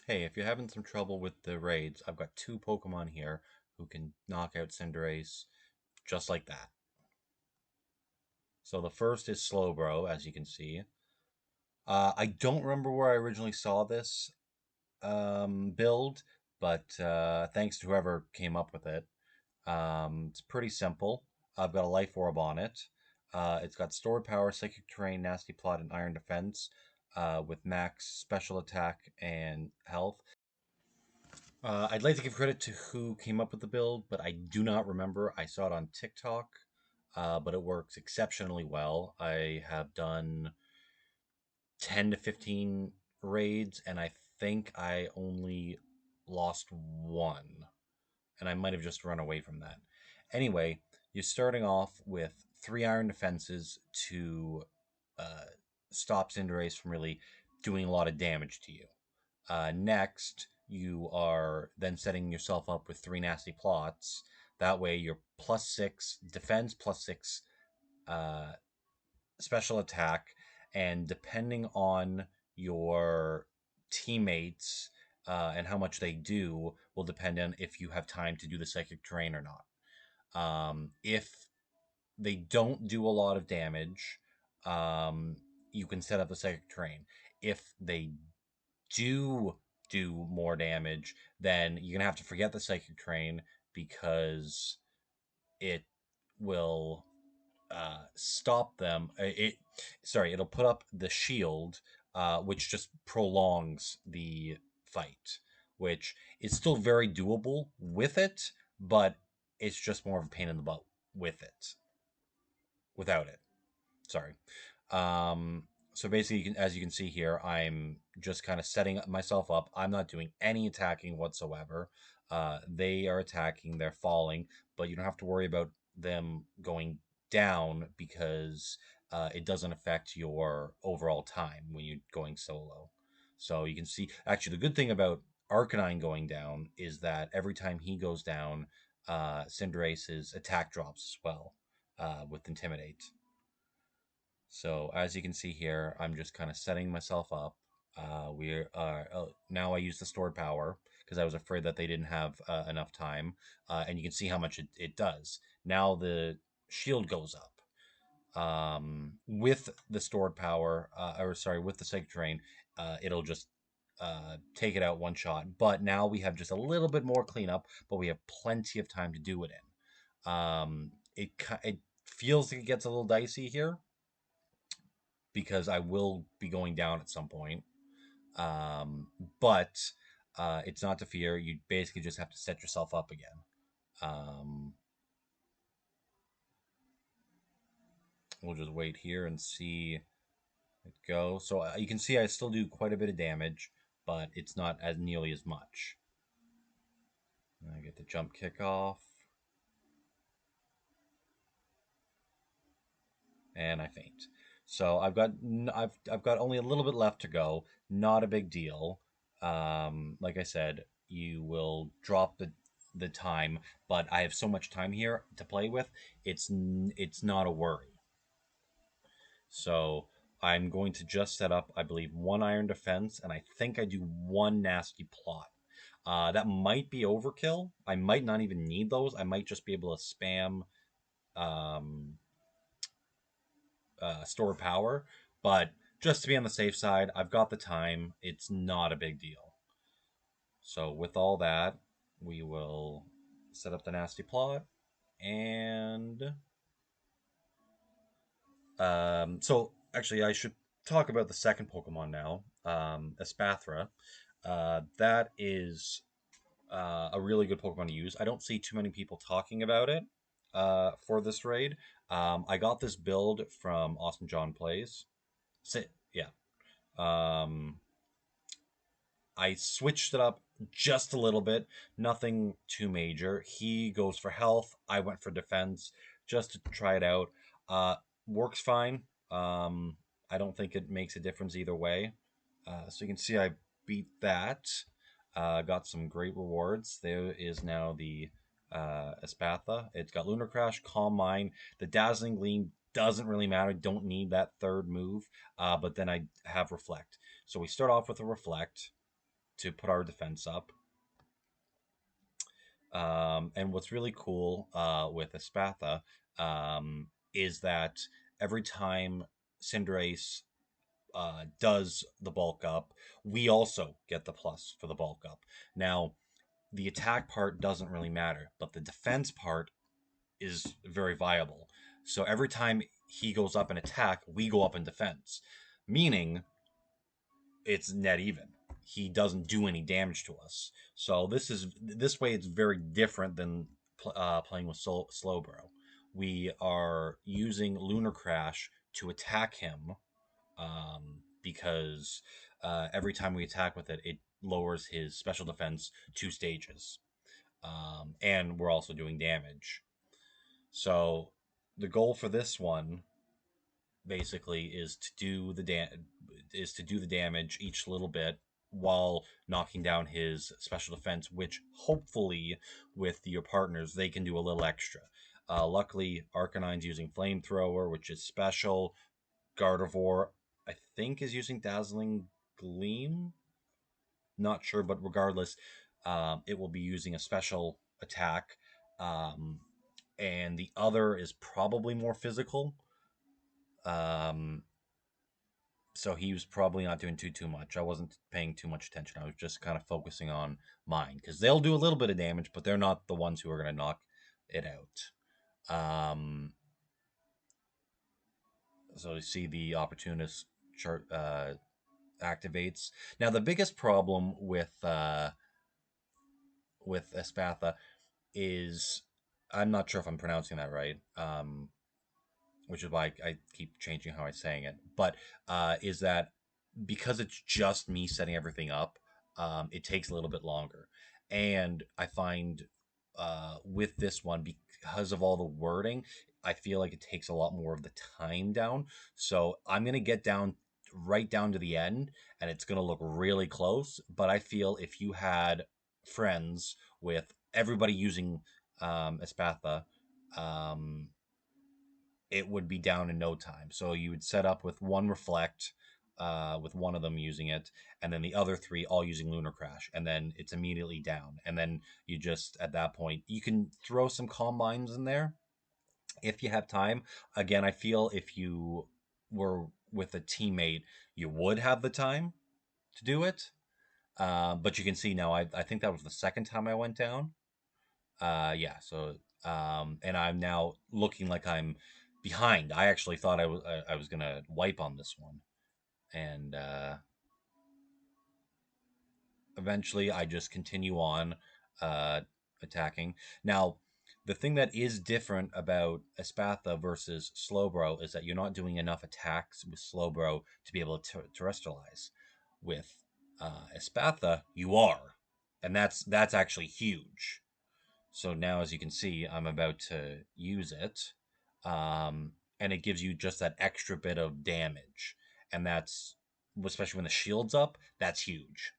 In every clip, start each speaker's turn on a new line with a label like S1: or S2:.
S1: Hey, if you're having some trouble with the raids, I've got two Pokemon here who can knock out Cinderace just like that. So the first is Slowbro, as you can see. I don't remember where I originally saw this build, but thanks to whoever came up with it. It's pretty simple. I've got a Life Orb on it. It's got Stored Power, Psychic Terrain, Nasty Plot, and Iron Defense with max special attack and health. I'd like to give credit to who came up with the build, but I do not remember. I saw it on TikTok, but it works exceptionally well. I have done 10 to 15 raids, and I think I only lost one, and I might have just run away from that. Anyway, you're starting off with 3 iron defenses to uh, stop Cinderace from really doing a lot of damage to you. Next, you are then setting yourself up with 3 nasty plots. That way, you're +6 defense, +6 uh, special attack, and depending on your teammates and how much they do, will depend on if you have time to do the psychic terrain or not. If they don't do a lot of damage, um, you can set up the psychic terrain. If they do more damage, then you're gonna have to forget the psychic terrain because it will stop them. It'll put up the shield, which just prolongs the fight, which is still very doable with it, but it's just more of a pain in the butt with it without it. Sorry. So basically, as you can see here, I'm just kind of setting myself up. I'm not doing any attacking whatsoever. They are attacking, they're falling, but you don't have to worry about them going down because it doesn't affect your overall time when you're going solo. So you can see, actually, the good thing about Arcanine going down is that every time he goes down, Cinderace's attack drops as well with Intimidate. So as you can see here, I'm just kind of setting myself up. We are now I use the stored power because I was afraid that they didn't have enough time, and you can see how much it does. Now the shield goes up with the stored power, or sorry, with the psychic terrain. It'll just take it out one shot. But now we have just a little bit more cleanup, but we have plenty of time to do it in. It feels like it gets a little dicey here because I will be going down at some point. But it's not to fear. You basically just have to set yourself up again. Um, we'll just wait here and see it go. So you can see I still do quite a bit of damage, but it's not as nearly as much. And I get the jump kick off, and I faint. So I've got only a little bit left to go. Not a big deal. Like I said, you will drop the time, but I have so much time here to play with. It's not a worry. So I'm going to just set up, I believe, 1 iron defense, and I think I do 1 nasty plot. That might be overkill. I might not even need those. I might just be able to spam um, store power. But just to be on the safe side, I've got the time. It's not a big deal. So with all that, we will set up the nasty plot. And so actually, I should talk about the second Pokemon now, Espathra. That is a really good Pokemon to use. I don't see too many people talking about it for this raid. I got this build from austinjohnplays. Yeah. Um, I switched it up just a little bit, nothing too major. He goes for health. I went for defense just to try it out. Uh, Works fine. I don't think it makes a difference either way. So you can see I beat that. Got some great rewards. There is now the Espathra. It's got Lunar Crash, Calm Mind. The Dazzling Gleam doesn't really matter. Don't need that third move. But then I have Reflect. So we start off with a Reflect. to put our defense up. And what's really cool with Espathra is that every time Cinderace does the bulk up, we also get the plus for the bulk up. Now, the attack part doesn't really matter, but the defense part is very viable. So every time he goes up in attack, we go up in defense, meaning it's net even. He doesn't do any damage to us. So this way it's very different than playing with Slowbro. We are using Lunar Crash to attack him because every time we attack with it, it lowers his special defense 2 stages, and we're also doing damage. So the goal for this one basically is to do the damage each little bit while knocking down his special defense, which hopefully with your partners they can do a little extra. Luckily, Arcanine's using Flamethrower, which is special. Gardevoir, I think, is using Dazzling Gleam. Not sure, but regardless, it will be using a special attack. And the other is probably more physical. So he was probably not doing too much. I wasn't paying too much attention. I was just kind of focusing on mine because they'll do a little bit of damage, but they're not the ones who are going to knock it out. So you see the opportunist chart activates. Now the biggest problem with Espathra is, I'm not sure if I'm pronouncing that right. Which is why I keep changing how I'm saying it. But is that because it's just me setting everything up, it takes a little bit longer. And I find with this one, because of all the wording, I feel like it takes a lot more of the time down. So I'm going to get right down to the end, and it's going to look really close. But I feel if you had friends with everybody using Espathra, it would be down in no time. So you would set up with one Reflect, with one of them using it, and then the other 3 all using Lunar Crash, and then it's immediately down. And then you just, at that point, you can throw some Combines in there if you have time. Again, I feel if you were with a teammate, you would have the time to do it. But you can see now, I think that was the second time I went down. Yeah, so and I'm now looking like I'm behind. I actually thought I was gonna wipe on this one, and eventually I just continue on attacking. Now, the thing that is different about Espathra versus Slowbro is that you're not doing enough attacks with Slowbro to be able to terrestrialize. With Espathra, you are, and that's actually huge. So now, as you can see, I'm about to use it. And it gives you just that extra bit of damage. And that's, especially when the shield's up, that's huge.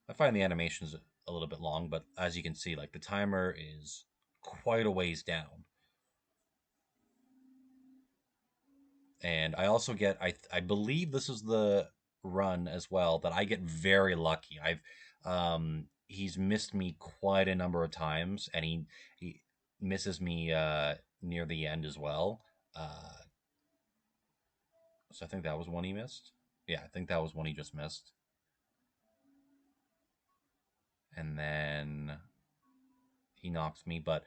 S1: I find the animations a little bit long, but as you can see, like the timer is quite a ways down. And I also get, I believe this is the run as well, that I get very lucky. He's missed me quite a number of times, and he misses me near the end as well. So I think that was one he missed. Yeah, I think that was one he just missed. And then he knocks me, but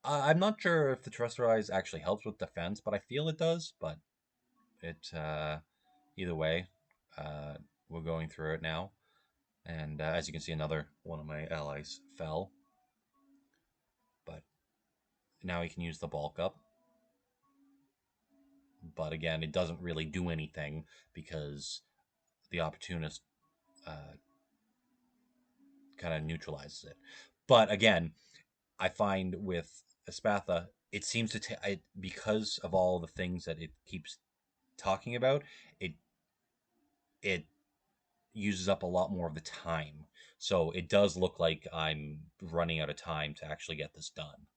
S1: I'm not sure if the Terrestrialize actually helps with defense, but I feel it does. But it either way, we're going through it now. And as you can see, another one of my allies fell. But now he can use the bulk up. But again, it doesn't really do anything because the opportunist kind of neutralizes it. But again, I find with Espathra, it seems to take, because of all the things that it keeps talking about, it uses up a lot more of the time. So it does look like I'm running out of time to actually get this done.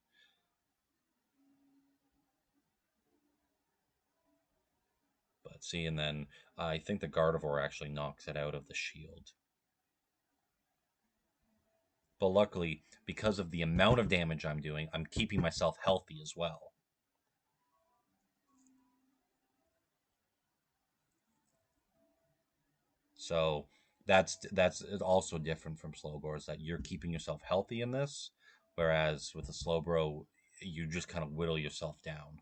S1: But Let's see, and then I think the Gardevoir actually knocks it out of the shield. But luckily, because of the amount of damage I'm doing, I'm keeping myself healthy as well. So that's also different from Slowbro, is that you're keeping yourself healthy in this, whereas with a Slowbro, you just kind of whittle yourself down.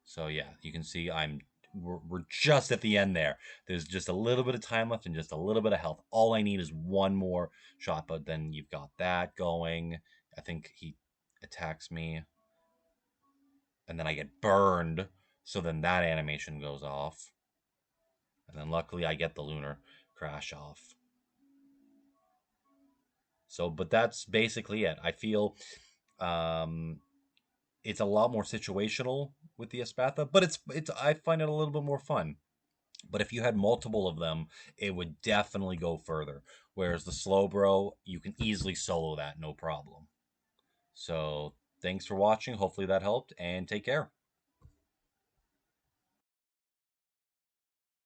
S1: So yeah, you can see we're just at the end there. There's just a little bit of time left and just a little bit of health. All I need is one more shot, but then you've got that going. I think he attacks me, and then I get burned. So then that animation goes off, and then luckily I get the lunar crash off. So, but that's basically it. I feel um, it's a lot more situational with the Espathra, but it's I find it a little bit more fun. But if you had multiple of them, it would definitely go further. Whereas the Slowbro, you can easily solo that, no problem. So thanks for watching. Hopefully that helped, and take care.